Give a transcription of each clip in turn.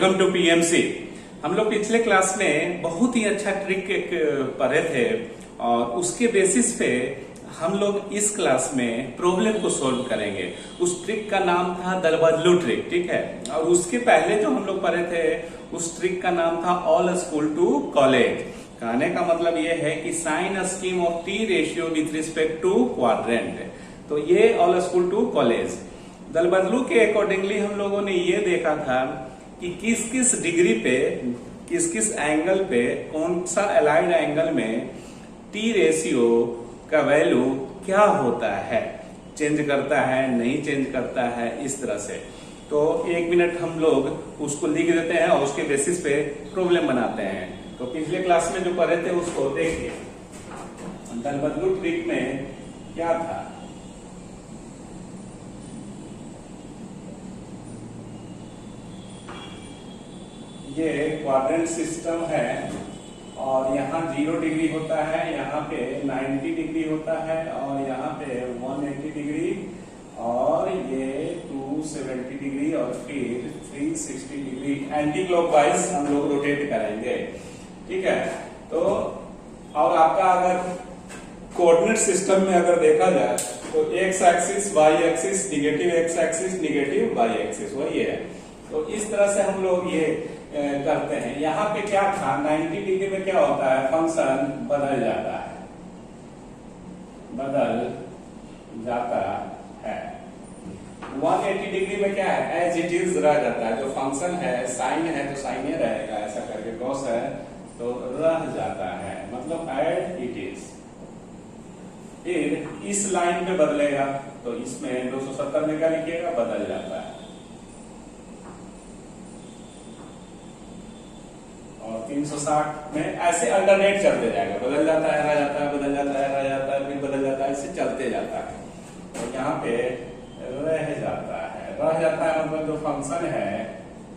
Welcome to PMC. हम लोग पिछले क्लास में बहुत ही अच्छा ट्रिक एक पढ़े थे और उसके बेसिस पे हम लोग इस क्लास में प्रॉब्लम को सॉल्व करेंगे। उस ट्रिक का नाम था दल बदलू ट्रिक, ठीक है। और उसके पहले जो हम लोग पढ़े थे उस ट्रिक का नाम था ऑल स्कूल टू कॉलेज। कहने का मतलब ये है कि sign a scheme of T ratio with respect to quadrant. तो ये ऑल स्कूल टू कॉलेज दल बदलू के अकॉर्डिंगली हम लोगों ने ये देखा था कि किस किस डिग्री पे, किस किस एंगल पे, कौन सा अलाइड एंगल में टी रेशियो का वैल्यू क्या होता है, चेंज करता है नहीं चेंज करता है, इस तरह से। तो एक मिनट हम लोग उसको लिख देते हैं और उसके बेसिस पे प्रॉब्लम बनाते हैं। तो पिछले क्लास में जो पढ़े थे उसको देखिए। दल बदलू ट्रिक में क्या था, ये क्वाड्रेंट सिस्टम है और यहाँ 0 डिग्री होता है, यहाँ पे 90 डिग्री होता है और यहाँ पे 180 डिग्री और ये 270 डिग्री और फिर 360 डिग्री एंटी क्लॉकवाइज हम लोग रोटेट करेंगे, ठीक है। तो और आपका अगर कोऑर्डिनेट सिस्टम में अगर देखा जाए तो X axis, Y axis, negative X axis, negative Y axis, वही है। तो इस तरह से हम लोग ये करते हैं। यहाँ पे क्या था, 90 डिग्री में क्या होता है, फंक्शन बदल जाता है, है। 180 डिग्री में क्या है, एज इट इज रह जाता है। जो फंक्शन है साइन है तो साइन ही रहेगा, ऐसा करके कॉस है तो रह जाता है, मतलब एज इट इज। फिर इस लाइन पे बदलेगा तो इसमें 270 में क्या लिखिएगा, बदल जाता है। और 360 में ऐसे अल्टरनेट चलते जाएगा, बदल जाता है, रह जाता है, बदल जाता है, रह जाता है, फिर बदल जाता है, ऐसे चलते जाता है। तो यहाँ पे रह जाता है, रह जाता है मतलब जो फंक्शन है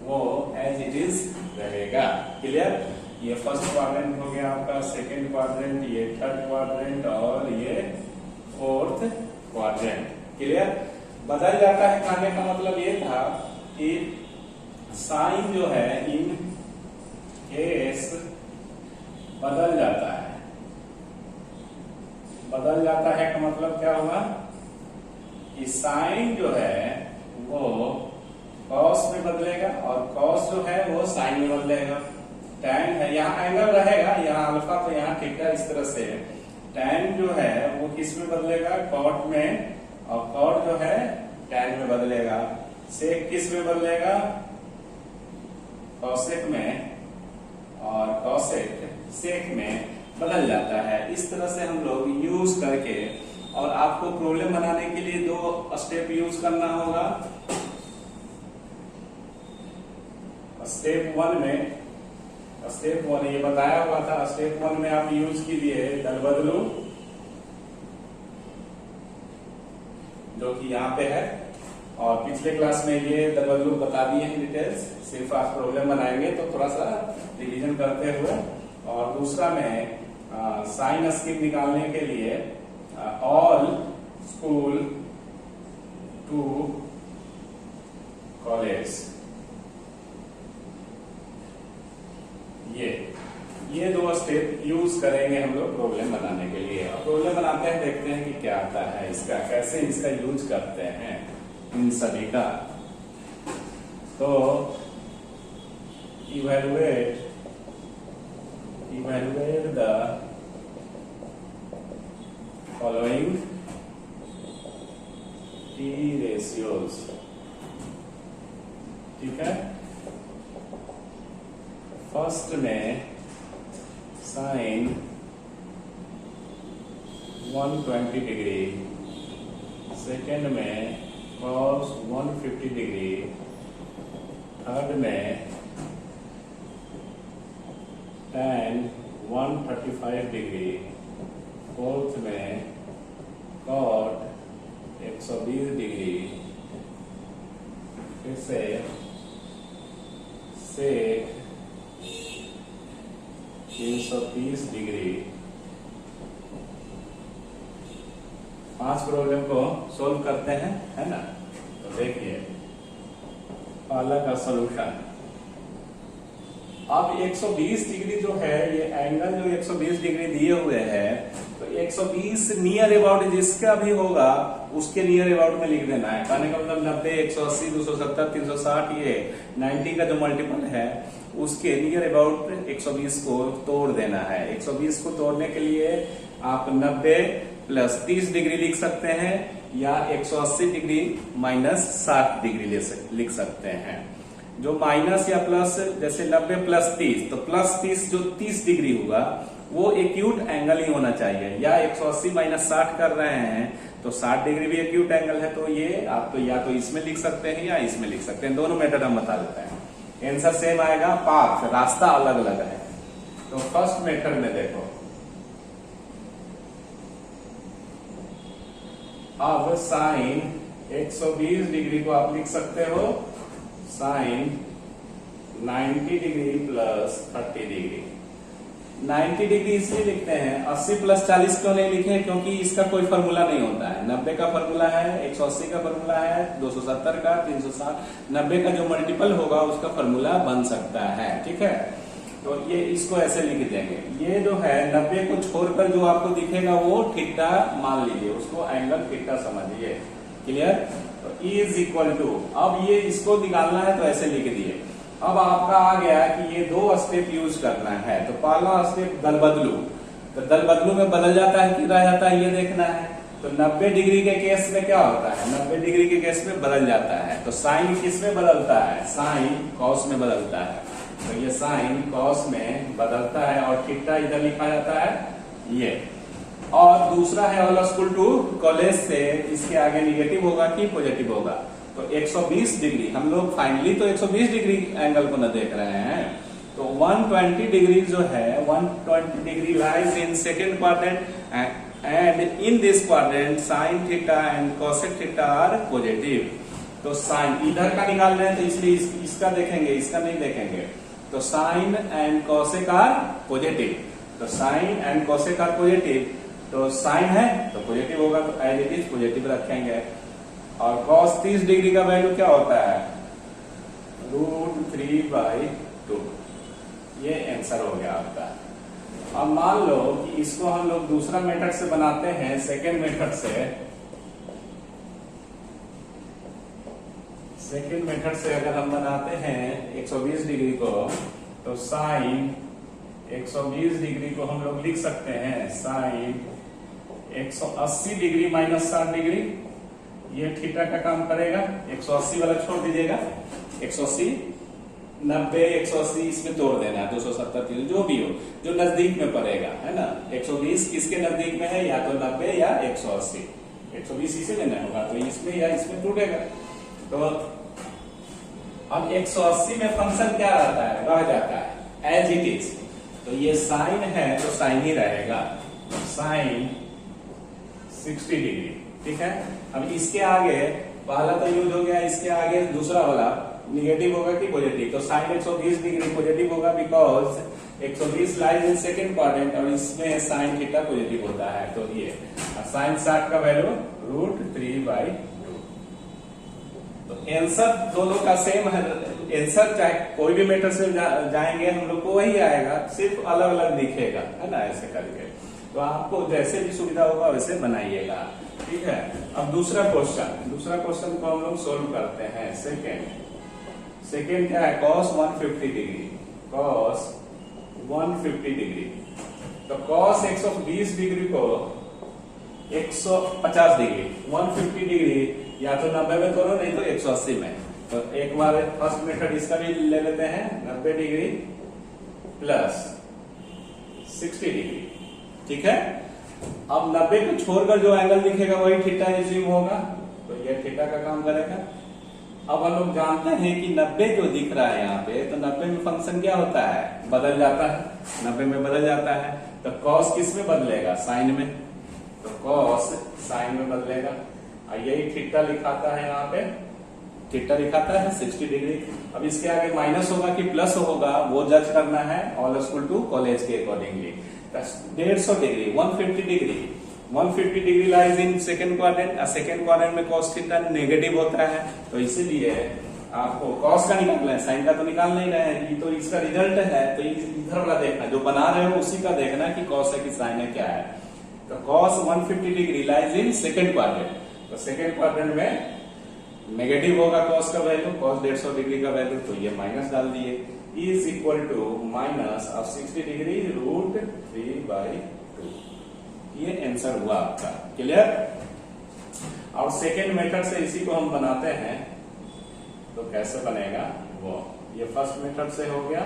वो एज इट इज रहेगा। क्लियर। ये फर्स्ट क्वाड्रेंट हो गया आपका, सेकंड क्वाड्रेंट, ये थर्ड क्वाड्रेंट और ये फोर्थ क्वाड्रेंट। क्लियर। बदल जाता है कहने का मतलब ये था कि साइन जो है इन केस बदल जाता है। बदल जाता है का मतलब क्या हुआ कि साइन जो है वो कॉस में बदलेगा और कॉस जो है वो साइन में बदलेगा। टैन है, यहाँ एंगल रहेगा, यहाँ अल्फा तो यहाँ थीटा, इस तरह से। टैन जो है वो किस में बदलेगा, कॉट में, और कॉट जो है टैन में बदलेगा। सेक किस में बदलेगा, कॉसेक में, और कॉसेक सेक में बदल जाता है। इस तरह से हम लोग यूज करके, और आपको प्रॉब्लम बनाने के लिए 2 स्टेप यूज करना होगा। स्टेप 1 में, स्टेप 1 ये बताया हुआ था, स्टेप 1 में आप यूज कीजिए दल बदलू, जो कि यहाँ पे है। और पिछले क्लास में ये दल बदलू बता दिए हैं डिटेल्स, सिर्फ आप प्रॉब्लम बनाएंगे तो थोड़ा सा रिवीजन करते हुए। और दूसरा में साइन स्कीम निकालने के लिए ऑल स्कूल टू कॉलेज, ये 2 स्टेप यूज करेंगे हम लोग प्रॉब्लम बनाने के लिए। और प्रॉब्लम बनाते हैं, देखते हैं कि क्या आता है इसका, कैसे इसका यूज करते हैं इन सभी का। तो evaluate the following T ratios, ठीक है। फर्स्ट में साइन 120 डिग्री, सेकेंड में कॉस 150 डिग्री, थर्ड में tan 135 डिग्री, फोर्थ में cot 120 डिग्री, फिर से sec 330 डिग्री। 5 प्रॉब्लम को सोल्व करते हैं, है ना। तो देखिए पहला का सॉल्यूशन, अब 120 डिग्री जो है, ये एंगल जो 120 डिग्री दिए हुए हैं, तो 120 नियर अबाउट जिसका भी होगा उसके नियर अबाउट में लिख देना है। कहने का मतलब 90, 180, 270, 360, ये 90 का जो मल्टीपल है उसके नियर अबाउट 120 को तोड़ देना है। 120 को तोड़ने के लिए आप 90 प्लस 30 डिग्री लिख सकते हैं या 180 डिग्री माइनस 60 डिग्री लिख सकते हैं। जो माइनस या प्लस, जैसे 90 प्लस 30, तो प्लस 30 जो 30 डिग्री होगा वो एक्यूट एंगल ही होना चाहिए। या 180 माइनस 60 कर रहे हैं तो 60 डिग्री भी एक्यूट एंगल है, तो ये आप तो या तो इसमें लिख सकते हैं या इसमें लिख सकते हैं। दोनों मेथड हम बता देते हैं, आंसर सेम आएगा, पाथ रास्ता अलग अलग है। तो फर्स्ट मेथड में देखो, अब साइन 120 डिग्री को आप लिख सकते हो sine 90 degree plus 30 degree. 90 degree इसलिए लिखते हैं, 80 प्लस 40 क्यों नहीं लिखे, क्योंकि इसका कोई फॉर्मूला नहीं होता है। 90 का फॉर्मूला है, 180 का फॉर्मूला है, 270 का, 360, 90 का जो मल्टीपल होगा उसका फॉर्मूला बन सकता है। ठीक है, तो ये इसको ऐसे लिख देंगे। ये जो है 90 को छोड़कर जो आपको दिखेगा वो थीटा मान लीजिए, उसको एंगल थीटा समझिए। क्लियर? तो E इज इक्वल टू, अब ये इसको निकालना है तो ऐसे लिख दिए। अब आपका आ गया कि ये दो स्टेप यूज करना है। तो पहला स्टेप दल बदलू, तो दल बदलू में बदल जाता है कि रह जाता है ये देखना है। तो 90 डिग्री के केस में क्या होता है, 90 डिग्री के केस में बदल जाता है। तो साइन किस में बदलता है, साइन कॉस में बदलता है। तो ये साइन कॉस में बदलता है और थीटा इधर लिखा जाता है ये। और दूसरा है ऑल इक्वल टू कॉलेज से, इसके आगे निगेटिव होगा कि पॉजिटिव होगा। तो 120 डिग्री, हम लोग फाइनली तो 120 डिग्री एंगल को न देख रहे हैं। तो 120 डिग्री जो है, 120 degree lies in second quadrant and in this quadrant sine theta and cosec theta are positive. तो साइन इधर का निकाल रहे हैं तो इसलिए इसका देखेंगे, इसका नहीं देखेंगे। तो sine and cosec are positive, तो sine and cosec are positive, तो साइन है तो पॉजिटिव होगा, तो एज इट इज पॉजिटिव रखेंगे। और cos 30 डिग्री का वैल्यू क्या होता है, √3/2। ये आंसर हो गया आपका। अब मान लो कि इसको हम लोग दूसरा मेथड से बनाते हैं, सेकेंड मेथड से। सेकेंड मेथड से अगर हम बनाते हैं 120 डिग्री को, तो साइन 120 डिग्री को हम लोग लिख सकते हैं साइन 180 डिग्री माइनस 60 डिग्री। ये थीटा का काम करेगा, 180 वाला छोड़ दीजिएगा, 180, 90, 180 इसमें तोड़ देना है, 270 जो भी हो, जो नजदीक में पड़ेगा, है ना। 120 किसके नजदीक में है, या तो 90 या 180। 120 इसे लेना होगा, तो इसमें या इसमें टूटेगा। तो अब 180 में फंक्शन क्या रहता है, रह जाता है एज इट इज। तो ये साइन है तो साइन ही रहेगा, साइन 60 डिग्री। ठीक है, अब इसके आगे पहला तो यूज हो गया, इसके आगे दूसरा वाला निगेटिव होगा कि पॉजिटिव। तो साइन 120 डिग्री पॉजिटिव होगा because 120 lies in second quadrant और इसमें साइन थीटा पॉजिटिव होता है। तो ये साइन 60 का वैल्यू √3/2। तो आंसर दोनों का सेम है, आंसर चाहे कोई भी मेथड से जाएंगे हम लोग को वही आएगा, सिर्फ अलग अलग दिखेगा, है ना, ऐसे करके। तो आपको जैसे भी सुविधा होगा वैसे बनाइएगा। ठीक है, अब दूसरा क्वेश्चन को हम लोग सोल्व करते हैं। सेकेंड क्या है, cos 150 डिग्री, cos 150 डिग्री। तो cos 120 डिग्री को 150 डिग्री, 150 डिग्री या तो 90 में करो, नहीं तो 180 में। तो एक बार फर्स्ट मेथड इसका भी ले लेते हैं, 90 डिग्री प्लस 60 डिग्री। ठीक है, अब 90 को छोड़कर जो एंगल दिखेगा वही थीटा एज्यूम होगा, तो ये थीटा का काम करेगा। अब हम लोग जानते हैं कि 90 जो दिख रहा है यहाँ पे, तो 90 में फंक्शन क्या होता है, बदल जाता है, 90 में बदल जाता है। तो कॉस किस में बदलेगा, साइन में, तो कॉस साइन में बदलेगा। और यही थीटा लिखाता है, यहाँ पे थीटा लिखाता है 60 डिग्री। अब इसके आगे माइनस होगा कि प्लस होगा वो जज करना है, ऑल इक्वल टू कॉलेज के accordingly. 150 degree, 150 degree, 150 degree lies in second quadrant. Second quadrant में cos थीटा नेगेटिव होता है, तो इसीलिए आपको कॉस का निकालना है, साइन का तो निकाल नहीं रहे हैं, ये तो इसका रिजल्ट है, तो इधर वाला देखना, जो बना रहे हो उसी का देखना कि कॉस है कि साइन है क्या है। तो cos 150 degree lies in second quadrant, तो सेकेंड क्वाड्रेंट में नेगेटिव होगा कॉस का वैल्यू, कॉस 150 डिग्री का वैल्यू, तो ये माइनस डाल दिए, is equal to minus of 60 degree √3/2। ये आंसर हुआ आपका। क्लियर? और सेकेंड मेथड से इसी को हम बनाते हैं, तो कैसे बनेगा वो, ये फर्स्ट मेथड से हो गया,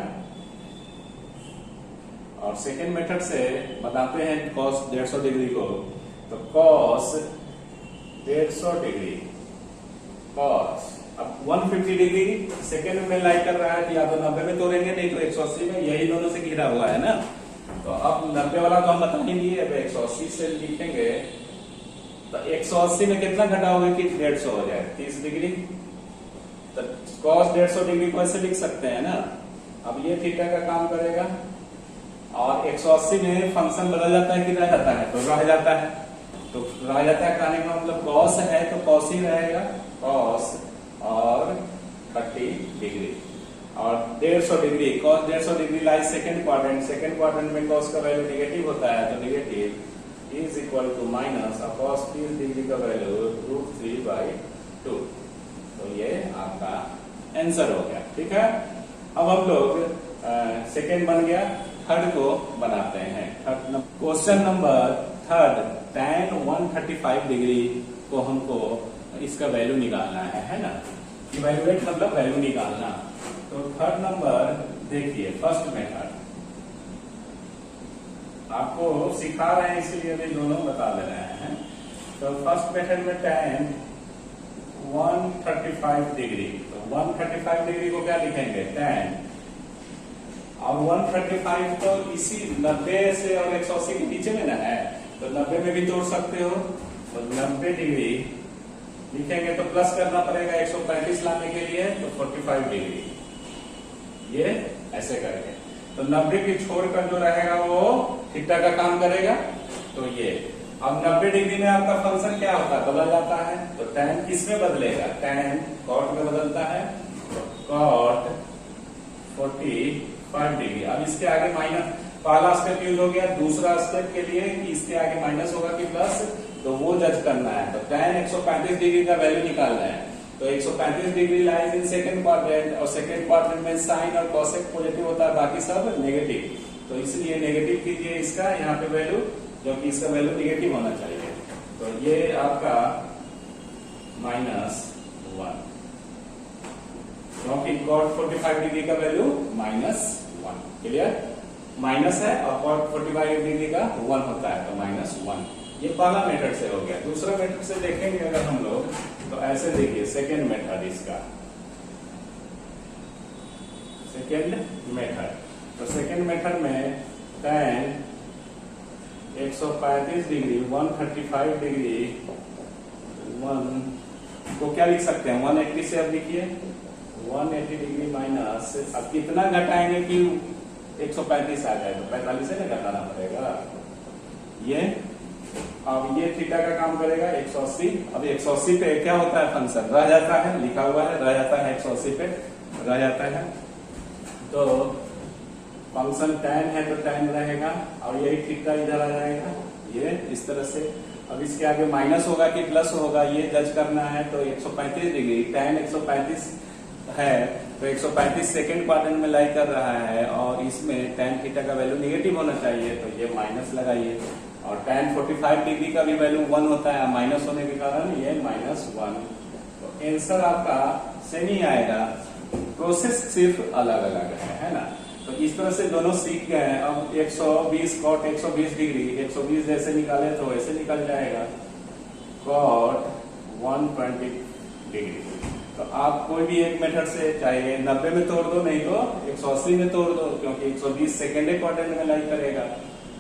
और सेकेंड मेथड से बताते हैं कॉस 150 डिग्री को, तो कॉस 150 डिग्री कॉस, अब 150 डिग्री सेकेंड में लाई कर रहा है, तो या तो 90 में तोड़ेंगे, नहीं तो 180 में, यही दोनों से घिरा हुआ है ना। तो अब 90 वाला तो हम बता ही दिए, अब 180 से लिखेंगे, तो 180 में कितना घटाओगे कि 150 हो जाए, 30 डिग्री, तो कॉस 150 डिग्री को ऐसे लिख सकते हैं ना। अब ये थीटा का काम करेगा, और 180 में फंक्शन बदल जाता है कि रह जाता है, तो रह जाता है, तो रह जाता है कहने का मतलब कॉस है तो कॉस ही रहेगा, कॉस और 30 डिग्री, और 150 degree, cos 150 degree lies second quadrant, second quadrant में कॉस का वैल्यू नेगेटिव होता है, तो negative is equal to minus of cos 30 degree का वैल्यू √3/2। तो ये आपका आंसर हो गया। ठीक है, अब हम लोग सेकेंड बन गया, थर्ड को बनाते हैं। Question number third, tan 135 degree को हमको इसका वैल्यू निकालना है ना, इवैल्यूएट मतलब वैल्यू निकालना। तो थर्ड नंबर देखिए, फर्स्ट मेथड आपको सिखा रहे हैं इसलिए भी दोनों बता दे रहे हैं। तो फर्स्ट मेथड में tan 135 डिग्री, तो 135 डिग्री को क्या लिखेंगे, tan, और 135 तो इसी 90 से और 180 के बीच में ना है, तो 90 में भी तोड़ सकते हो, तो 90 डिग्री लिखेंगे तो प्लस करना पड़ेगा 135 लाने के लिए, तो 45 डिग्री, ये ऐसे करके, तो 90 की छोड़कर जो रहेगा वो थीटा का काम करेगा। तो ये अब 90 डिग्री में आपका फंक्शन क्या होता है, बदल जाता है, तो tan किसमें बदलेगा, tan cot में बदलता है, तो cot 45 डिग्री। अब इसके आगे माइनस, पहला स्टेप यूज हो गया, दूसरा स्टेप के लिए कि इसके आगे माइनस होगा कि प्लस, तो वो जज करना है। तो tan 135 डिग्री का वैल्यू निकालना है, तो 135 degree lies in second quadrant, और सेकेंड क्वाड्रेंट में साइन और कॉसेक पॉजिटिव होता है, बाकी सब नेगेटिव, तो इसलिए नेगेटिव कीजिए इसका यहाँ पे वैल्यू, क्योंकि इसका वैल्यू नेगेटिव होना चाहिए। तो ये आपका -1, क्योंकि cot 45 डिग्री का वैल्यू -1। क्लियर? माइनस है और cot 45 डिग्री का 1 होता है, तो -1। ये पहला मेथड से हो गया। दूसरा मेथड से देखेंगे अगर हम लोग, तो ऐसे देखिए, सेकेंड मेथड इसका, सेकेंड मेथड, तो सेकेंड मेथड में tan 135 डिग्री 135 डिग्री 1 को क्या लिख सकते हैं, 180 से अब लिखिए 180 डिग्री माइनस, अब कितना घटाएंगे कि 135 आ जाए, तो 45 से ना घटाना पड़ेगा ये। अब ये थीटा का काम करेगा 180, अब 180 पे क्या होता है, फंक्शन रह जाता है, लिखा हुआ है रह जाता है, 180 पे रह जाता है, तो फंक्शन tan है तो tan रहेगा, और यही थीटा इधर आ जाएगा, ये इस तरह से। अब इसके आगे माइनस होगा कि प्लस होगा, ये जज करना है। तो 135 डिग्री, tan 135 है, तो 135 सेकेंड क्वाड्रेंट में लाई कर रहा है, और इसमें tan थीटा का वैल्यू नेगेटिव होना चाहिए, तो ये माइनस लगाइए, और tan 45 डिग्री का भी वैल्यू 1 होता है, माइनस होने के कारण ये -1। तो आंसर आपका सेम ही आएगा, प्रोसेस सिर्फ अलग अलग है ना। तो इस तरह से दोनों सीख गए हैं। अब 120 cot 120 डिग्री, 120 जैसे निकाले तो वैसे निकल जाएगा, cot 120 डिग्री। तो आप कोई भी एक मेथड से, चाहे 90 में तोड़ दो, नहीं तो 180 में तोड़ दो, क्योंकि 120 सेकेंड क्वाड्रेंट में लाई करेगा।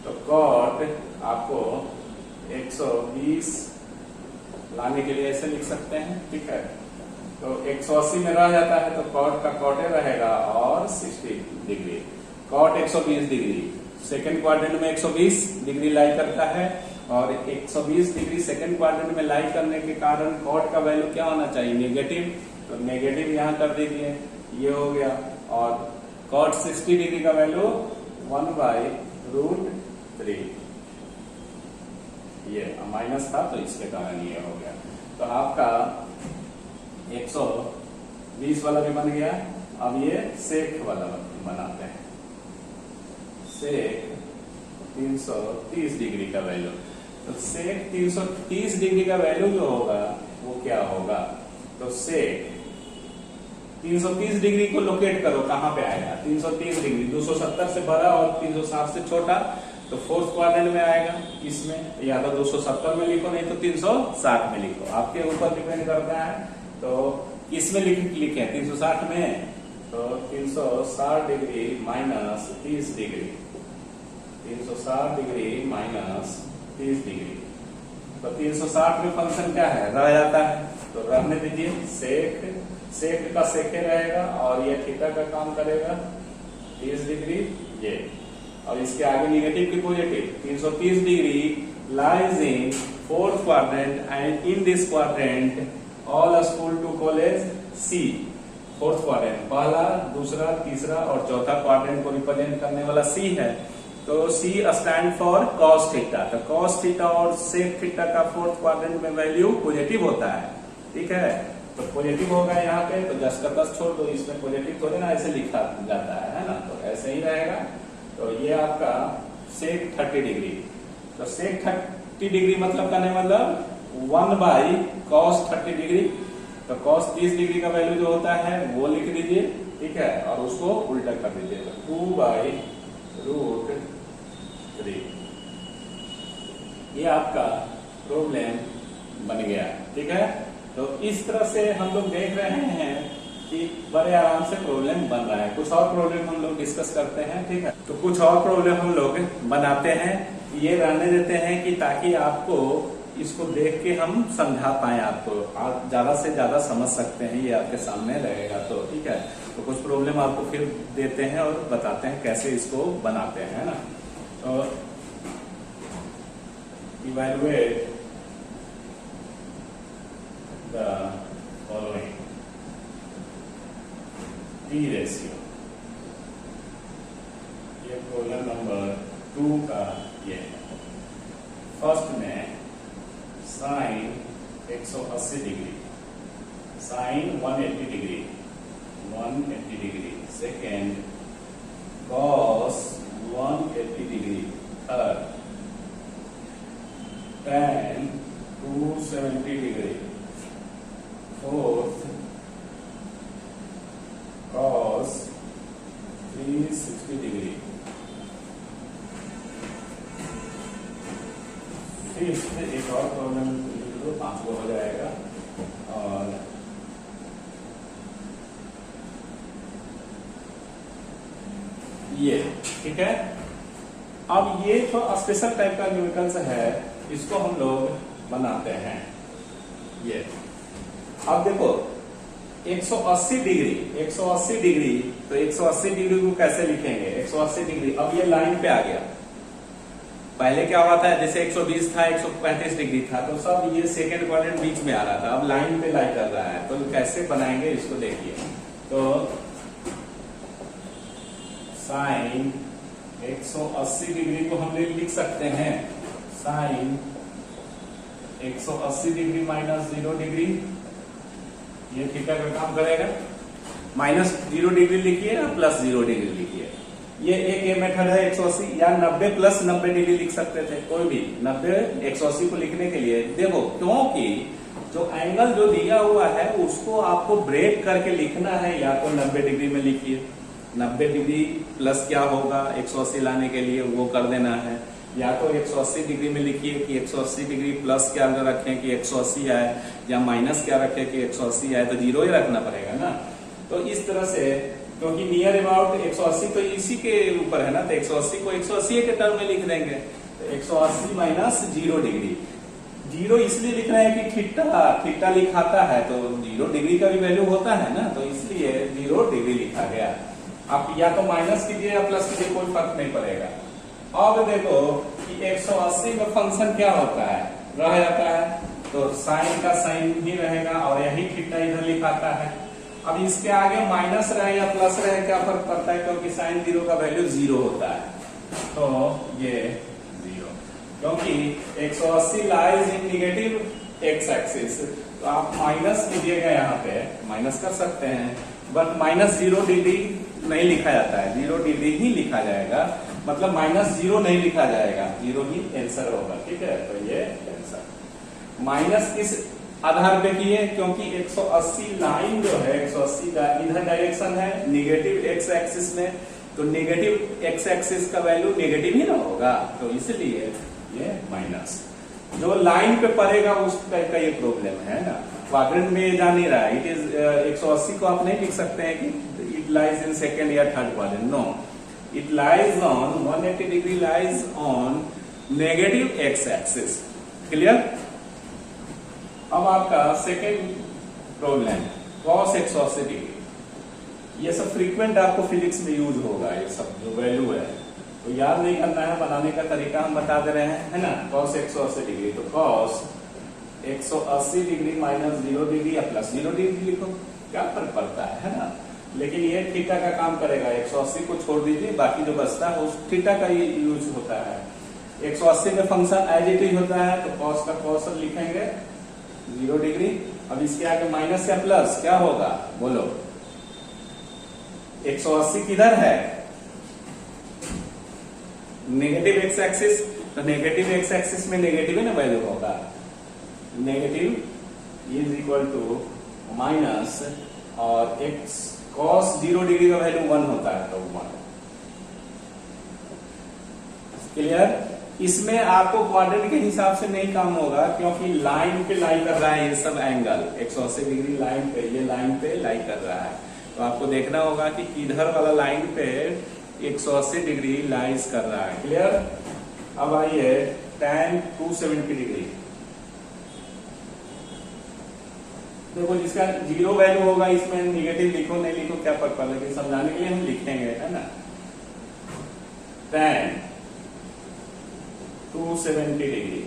तो cot आपको 120 लाने के लिए ऐसे लिख सकते हैं, ठीक है। तो 180 में रह जाता है, तो cot का cot रहेगा, और 60 degree, cot 120 degree, second quadrant में 120 डिग्री लाई करता है, और 120 डिग्री सेकंड क्वाड्रेंट में लाई करने के कारण कॉट का वैल्यू क्या होना चाहिए, नेगेटिव। तो नेगेटिव यहाँ कर दीजिए, ये हो गया। और कॉट 60 डिग्री का वैल्यू 1/√3, ये माइनस था तो इसके कारण ये हो गया। तो आपका 120 वाला भी बन गया। अब ये सेक वाला बनाते हैं, सेक 330 डिग्री का वैल्यू। तो सेक 330 डिग्री का वैल्यू जो होगा वो क्या होगा, तो सेक 330 डिग्री को लोकेट करो, कहां पे आएगा, 330 डिग्री 270 से बड़ा और 360 से छोटा, तो फोर्थ क्वाड्रेंट में आएगा। इसमें या तो 270 में लिखो, नहीं तो 360 में लिखो, आपके ऊपर डिपेंड करता है। तो इसमें लिखे 360 में, तो 360 degree minus 30 degree, 360 degree minus 30 degree. तो 360 में फंक्शन क्या है, रह जाता है, तो रहने दीजिए। सेक का सेके रहेगा और ये थीटा का काम करेगा 30 डिग्री ये, और इसके आगे निगेटिव की positive. 330 degree lies in fourth quadrant and in this quadrant all school to college see. Fourth quadrant, पहला, दूसरा, तीसरा और चौथा क्वाड्रेंट को रिप्रेजेंट करने वाला सी है। तो सी स्टैंड फॉर कॉस थीटा। तो कॉस थीटा और सेक थीटा का फोर्थ क्वाड्रेंट में वैल्यू पॉजिटिव होता है, ठीक है। तो पॉजिटिव होगा यहाँ पे, तो 10 का 10 छोड़ दो, इसमें पॉजिटिव थोड़े ना ऐसे लिखा जाता है ना, तो ऐसे ही रहेगा। तो ये आपका सेक 30 डिग्री। तो सेक 30 डिग्री मतलब करने मतलब 1/cos 30 डिग्री। तो cos 30 डिग्री का वैल्यू जो होता है वो लिख दीजिए, ठीक है, और उसको उल्टा कर दीजिए, तो 2/√3। ये आपका प्रॉब्लम बन गया, ठीक है। तो इस तरह से हम लोग देख रहे हैं कि बड़े आराम से प्रॉब्लम बन रहा है। कुछ और प्रॉब्लम हम लोग डिस्कस करते हैं, ठीक है। तो कुछ और प्रॉब्लम हम लोग बनाते हैं, ये रहने देते हैं कि ताकि आपको इसको देख के हम समझा पाए, आपको आप ज्यादा से ज्यादा समझ सकते हैं, ये आपके सामने रहेगा, तो ठीक है। तो कुछ प्रॉब्लम आपको फिर देते हैं और बताते हैं कैसे इसको बनाते हैं, ना। तो evaluate the following P ratio. ये प्रॉब्लम नंबर 2 का ये है। फर्स्ट में sine 180 degree, sine 180 degree, 180 degree. Second cos 180 degree. Third tan 270 degree. Fourth cos 360 degree. Fifth एक और प्रॉब्लम, 5 को हो जाएगा। और ये ठीक है। अब ये तो स्पेशल टाइप का न्यूमेरिकल्स है, इसको हम लोग बनाते हैं। ये अब देखो 180 डिग्री, 180 डिग्री, तो 180 डिग्री को कैसे लिखेंगे, 180 डिग्री। अब ये लाइन पे आ गया, पहले क्या हुआ था, जैसे 120 था, 135 डिग्री था, तो सब ये सेकंड क्वाड्रेंट बीच में आ रहा था, अब लाइन पे लाई कर रहा है। तो कैसे बनाएंगे इसको देखिए। तो साइन 180 डिग्री को हम लिख सकते हैं साइन 180 डिग्री माइनस 0 डिग्री, ये थीटा का काम करेगा। माइनस 0 डिग्री लिखिए या प्लस 0 डिग्री लिखिए, ये एक मेथड है 180, या 90 प्लस 90 डिग्री लिख सकते थे, कोई भी 90 180 को लिखने के लिए। देखो क्योंकि जो एंगल जो दिया हुआ है उसको आपको ब्रेक करके लिखना है, या तो 90 डिग्री में लिखिए, 90 डिग्री प्लस क्या होगा 180 लाने के लिए वो कर देना है, या तो 180 डिग्री में लिखिए कि 180 डिग्री प्लस क्या रखें कि 180 आए, या माइनस क्या रखें कि 180 आए, तो 0 ही रखना पड़ेगा ना। तो इस तरह से, क्योंकि नियर अबाउट 180 तो इसी के ऊपर है ना, तो 180 को 180 के टर्म में लिख देंगे। तो 180 माइनस 0 डिग्री, 0 इसलिए लिख रहे हैं कि थीटा लिखाता है, तो 0 डिग्री का भी वैल्यू होता है ना, तो इसलिए 0 डिग्री लिखा गया। आप या तो माइनस कीजिए या प्लस कीजिए, कोई फर्क नहीं पड़ेगा। अब देखो कि 180 में फंक्शन क्या होता है, रह जाता है, तो साइन का साइन ही रहेगा और यही थीटा इधर लिखाता है। अब इसके आगे माइनस रहे या प्लस रहे क्या फर्क पड़ता है, क्योंकि साइन जीरो का वैल्यू जीरो होता है, तो ये जीरो, क्योंकि 180 lies in negative X axis, तो आप माइनस लीजिएगा, यहाँ पे माइनस कर सकते हैं, बट माइनस 0 डिग्री नहीं लिखा जाता है, 0 डिग्री ही लिखा जाएगा, मतलब माइनस 0 नहीं लिखा जाएगा, 0 ही आंसर होगा। ठीक है, तो ये आंसर माइनस किस आधार पे किए, क्योंकि 180 लाइन जो है 180 का इधर डायरेक्शन है निगेटिव एक्स एक्सिस में, तो नेगेटिव एक्स एक्सिस का वैल्यू नेगेटिव ही ना होगा, तो इसलिए ये माइनस जो लाइन पे पड़ेगा उस टाइप का ये प्रॉब्लम है ना। क्वाड्रेंट में जा नहीं रहा है, इट इज 180 को आप नहीं लिख सकते हैं कि इट लाइज इन सेकेंड या third quadrant, no, it lies on 180 degree lies on negative X axis. Clear. अब आपका सेकेंड प्रॉब्लम cos 180 डिग्री, ये सब फ्रीक्वेंट आपको फिजिक्स में यूज होगा, ये सब जो वैल्यू है, तो याद नहीं करना है, बनाने का तरीका हम बता दे रहे हैं, है ना। cos 180 डिग्री, तो cos 180 डिग्री माइनस 0 डिग्री या प्लस 0 डिग्री लिखो, क्या फर्क पड़ता है ना। लेकिन ये थीटा का काम करेगा, 180 को छोड़ दीजिए, बाकी जो बचता है उस थीटा का ही यूज होता है। 180 में फंक्शन एज इट इज होता है, तो cos का cos लिखेंगे 0 डिग्री। अब इसके आगे माइनस या प्लस क्या होगा, बोलो। 180 किधर है, नेगेटिव एक्स एक्सिस, तो नेगेटिव एक्स एक्सिस में नेगेटिव ना वैल्यू होगा, negative is equal to minus, और एक्स cos 0 डिग्री का वैल्यू 1 होता है, तो 1। क्लियर। इसमें आपको क्वाड्रेंट के हिसाब से नहीं काम होगा, क्योंकि लाइन पे लाई कर रहा है ये सब एंगल, 180 डिग्री लाइन पे, ये लाइन पे लाई कर रहा है, तो आपको देखना होगा कि इधर वाला लाइन पे 180 डिग्री लाइज कर रहा है। क्लियर। अब आइए tan 270 डिग्री, देखो जिसका 0 वैल्यू होगा इसमें निगेटिव लिखो नहीं लिखो क्या फर्क पड़ता है, लेकिन समझाने के लिए हम लिखेंगे, है ना। tan 270 डिग्री,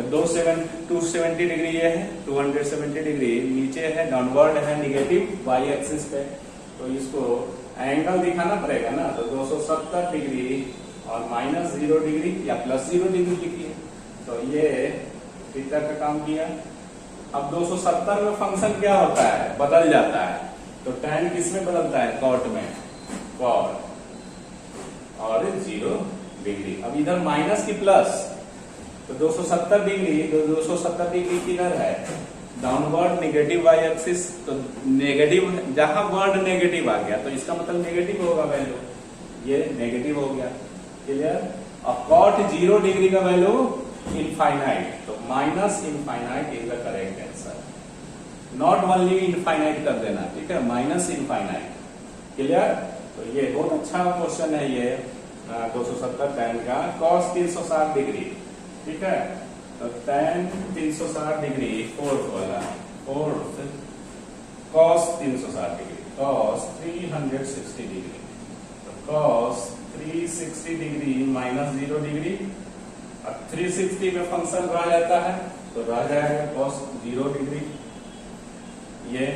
270 डिग्री ये है, 270 डिग्री नीचे है, डाउनवर्ड है निगेटिव वाई एक्सिस पे, तो इसको एंगल दिखाना पड़ेगा ना, तो 270 डिग्री और माइनस 0 डिग्री या प्लस 0 डिग्री लिखिए, तो ये थीटा का काम किया। अब 270 में फंक्शन क्या होता है, बदल जाता है, तो tan किस में बदलता है, cot में, cot और 0 डिग्री। अब इधर माइनस की प्लस, तो 270 डिग्री, 270 डिग्री किधर है, डाउनवर्ड निगेटिव वाई एक्सिस, तो नेगेटिव, जहां वर्ड नेगेटिव आ गया तो इसका मतलब नेगेटिव होगा वैल्यू, ये नेगेटिव हो गया। क्लियर। अब cot 0 डिग्री का वैल्यू इनफाइनाइट, तो minus infinite is the correct answer, not only infinite कर देना, ठीक है, माइनस इनफाइनाइट। क्लियर। तो ये बहुत अच्छा क्वेश्चन है ये 270 tan का cos 360 डिग्री, ठीक है, तो tan 360 डिग्री फोर्थ वाला, fourth cos 360 degree, cos 360 degree, तो cos 360 डिग्री माइनस 0 डिग्री, अब 360 में फंक्शन रह जाता है, तो रह जाएगा cos 0 डिग्री ये,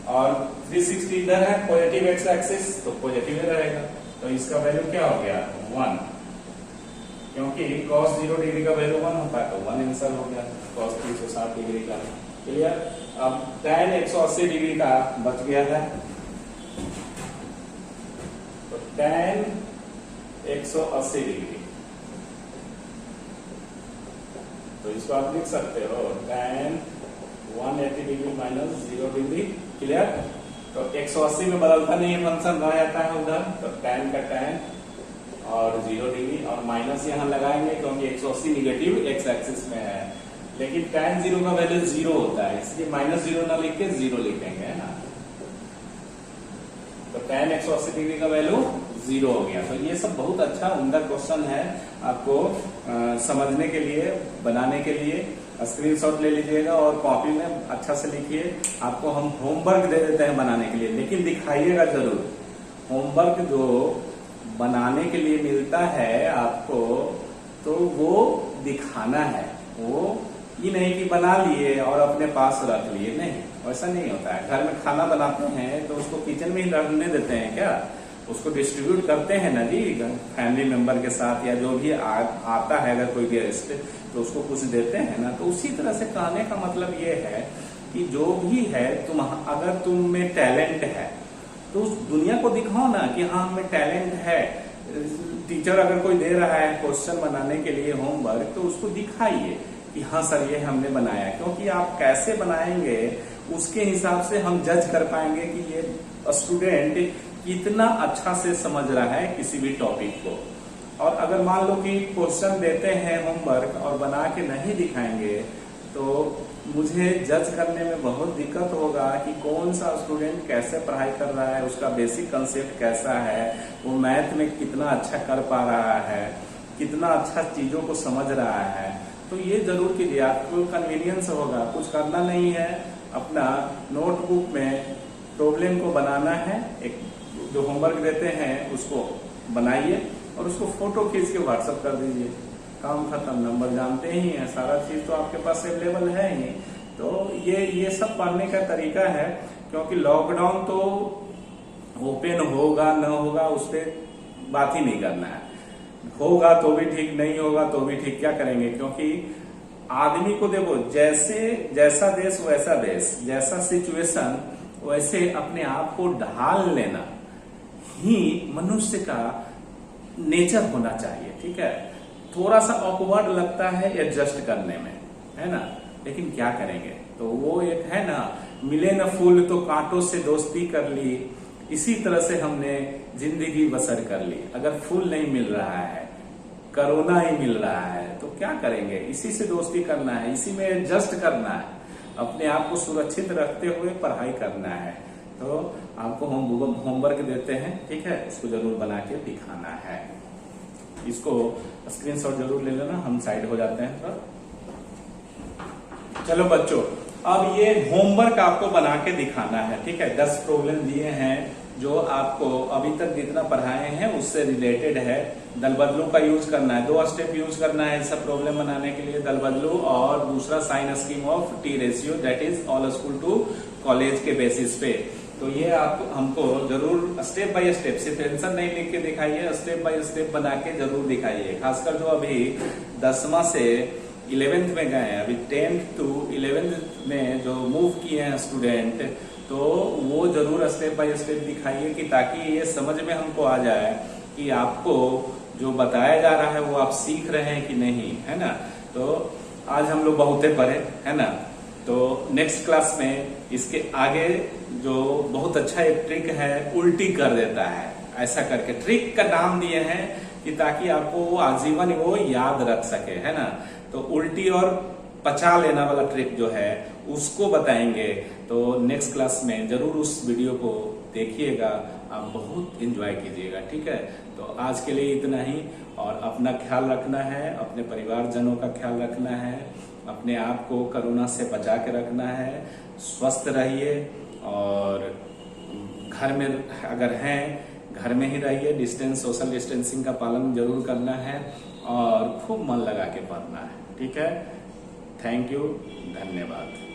और 360 इधर है पॉजिटिव एक्स एक्सिस, तो पॉजिटिव रहेगा, तो इसका वैल्यू क्या हो गया 1, क्योंकि cos 0 डिग्री का वैल्यू 1 होता है, तो 1 आंसर हो गया cos 360 डिग्री का। क्लियर। अब tan 180 डिग्री का बच गया है, तो tan 180 डिग्री, तो इसको आप लिख सकते हो tan 180 degree minus 0 degree. Clear. तो 180 में बदलता नहीं है, फंक्शन रह जाता है उधर, तो tan का tan और 0 डिग्री, और माइनस यहाँ लगाएंगे क्योंकि 180 निगेटिव एक्स एक्सिस में है, लेकिन tan 0 का वैल्यू 0 होता है, इसलिए माइनस 0 ना लिख के 0 लिखेंगे, है ना। तो tan 180 डिग्री का वैल्यू 0 हो गया। तो ये सब बहुत अच्छा उम्दा क्वेश्चन है, आपको समझने के लिए, बनाने के लिए स्क्रीनशॉट ले लीजिएगा और कॉपी में अच्छा से लिखिए। आपको हम होमवर्क दे देते हैं बनाने के लिए, लेकिन दिखाइएगा जरूर। होमवर्क जो बनाने के लिए मिलता है आपको, तो वो दिखाना है, वो ये नहीं कि बना लिए और अपने पास रख लिए, नहीं, वैसा नहीं होता है। घर में खाना बनाते हैं तो उसको किचन में ही रखने देते हैं क्या? उसको डिस्ट्रीब्यूट करते हैं ना जी, फैमिली मेंबर के साथ, या जो भी आता है अगर कोई गेस्ट तो उसको कुछ देते हैं ना। तो उसी तरह से कहने का मतलब ये है कि जो भी है अगर तुम में टैलेंट है तो उस दुनिया को दिखाओ ना कि हाँ हमें टैलेंट है। टीचर अगर कोई दे रहा है क्वेश्चन बनाने के लिए होमवर्क, तो उसको दिखाइए कि हाँ सर ये हमने बनाया, क्योंकि आप कैसे बनाएंगे उसके हिसाब से हम जज कर पाएंगे कि ये स्टूडेंट कितना अच्छा से समझ रहा है किसी भी टॉपिक को। और अगर मान लो कि क्वेश्चन देते हैं होमवर्क और बना के नहीं दिखाएंगे तो मुझे जज करने में बहुत दिक्कत होगा कि कौन सा स्टूडेंट कैसे पढ़ाई कर रहा है, उसका बेसिक कंसेप्ट कैसा है, वो मैथ में कितना अच्छा कर पा रहा है, कितना अच्छा चीजों को समझ रहा है। तो ये जरूर कीजिए, आपको कन्वीनियंस होगा, कुछ करना नहीं है, अपना नोटबुक में प्रॉब्लम को बनाना है, एक जो होमवर्क देते हैं उसको बनाइए और उसको फोटो खींच के व्हाट्सएप कर दीजिए, काम खत्म। नंबर जानते ही हैं, सारा चीज तो आपके पास अवेलेबल है ही। तो ये सब पढ़ने का तरीका है, क्योंकि लॉकडाउन तो ओपन होगा न होगा उस पर बात ही नहीं करना है। होगा तो भी ठीक, नहीं होगा तो भी ठीक, क्या करेंगे? क्योंकि आदमी को देखो, जैसा देश वैसा देश, जैसा सिचुएशन वैसे अपने आप को ढाल लेना ही मनुष्य का नेचर होना चाहिए, ठीक है। थोड़ा सा ऑकवर्ड लगता है एडजस्ट करने में, है ना, लेकिन क्या करेंगे। तो वो एक है ना, मिले न फूल तो कांटों से दोस्ती कर ली, इसी तरह से हमने जिंदगी बसर कर ली। अगर फूल नहीं मिल रहा है, कोरोना ही मिल रहा है, तो क्या करेंगे? इसी से दोस्ती करना है, इसी में एडजस्ट करना है, अपने आप को सुरक्षित रखते हुए पढ़ाई करना है। तो आपको होमवर्क देते हैं, ठीक है, इसको जरूर बना के दिखाना है। इसको स्क्रीनशॉट जरूर ले लेना, हम साइड हो जाते हैं सर। चलो बच्चों, अब ये होमवर्क आपको बना के दिखाना है, ठीक है। 10 प्रॉब्लम दिए हैं जो आपको अभी तक जितना पढ़ाए हैं उससे रिलेटेड है। दल बदलू का यूज करना है, 2 स्टेप यूज करना है सब प्रॉब्लम बनाने के लिए, दल बदलू और दूसरा sign scheme of T ratio, that is all school to college के बेसिस पे। तो ये आप हमको जरूर स्टेप बाय स्टेप, सिर्फ आंसर नहीं लिख के दिखाइए, स्टेप बाय स्टेप बना के जरूर दिखाइए। खासकर जो अभी 10वां से 11th में गए हैं, अभी 10th to 11th में जो मूव किए हैं स्टूडेंट, तो वो जरूर स्टेप बाय स्टेप दिखाइए कि ताकि ये समझ में हमको आ जाए कि आपको जो बताया जा रहा है वो आप सीख रहे हैं कि नहीं, है ना। तो आज हम लोग बहुते पढ़े, है ना। तो नेक्स्ट क्लास में इसके आगे जो बहुत अच्छा एक ट्रिक है, उल्टी कर देता है, ऐसा करके ट्रिक का नाम दिए हैं कि ताकि आपको वो आजीवन वो याद रख सके, है ना। तो उल्टी और पचा लेना वाला ट्रिक जो है उसको बताएंगे। तो नेक्स्ट क्लास में जरूर उस वीडियो को देखिएगा, आप बहुत एंजॉय कीजिएगा, ठीक है। तो आज के लिए इतना ही, और अपना ख्याल रखना है, अपने परिवारजनों का ख्याल रखना है, अपने आप को कोरोना से बचा के रखना है, स्वस्थ रहिए, और घर में अगर हैं घर में ही रहिए, सोशल डिस्टेंसिंग का पालन जरूर करना है, और खूब मन लगा के पढ़ना है, ठीक है। थैंक यू, धन्यवाद।